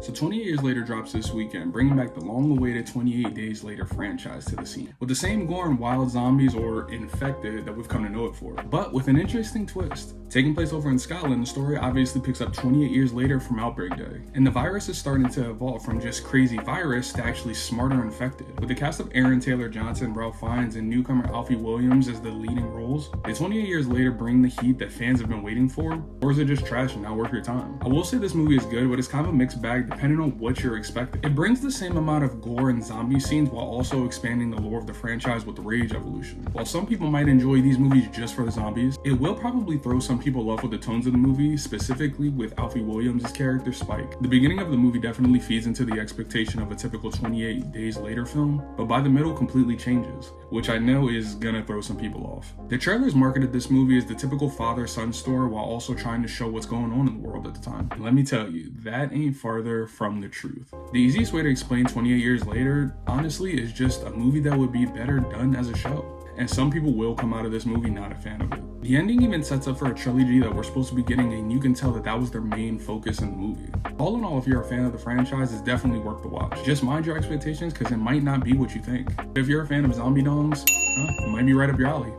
So 28 Years Later drops this weekend, bringing back the long-awaited 28 Days Later franchise to the scene, with the same gore and wild zombies or infected that we've come to know it for, but with an interesting twist. Taking place over in Scotland, the story obviously picks up 28 years later from Outbreak Day, and the virus is starting to evolve from just crazy virus to actually smarter infected. With the cast of Aaron Taylor-Johnson, Ralph Fiennes, and newcomer Alfie Williams as the leading roles, did 28 Years Later bring the heat that fans have been waiting for, or is it just trash and not worth your time? I will say this movie is good, but it's kind of a mixed bag depending on what you're expecting. It brings the same amount of gore and zombie scenes while also expanding the lore of the franchise with the Rage evolution. While some people might enjoy these movies just for the zombies, it will probably throw some people off with the tones of the movie, specifically with Alfie Williams' character Spike. The beginning of the movie definitely feeds into the expectation of a typical 28 Days Later film, but by the middle completely changes, which I know is gonna throw some people off. The trailers marketed this movie as the typical father-son story while also trying to show what's going on in the world at the time. And let me tell you, that ain't farther from the truth. The easiest way to explain 28 Years Later, honestly, is just a movie that would be better done as a show. And some people will come out of this movie not a fan of it. The ending even sets up for a trilogy that we're supposed to be getting, and you can tell that was their main focus in the movie. All in all, if you're a fan of the franchise, it's definitely worth the watch. Just mind your expectations, because it might not be what you think. If you're a fan of zombie dogs, it might be right up your alley.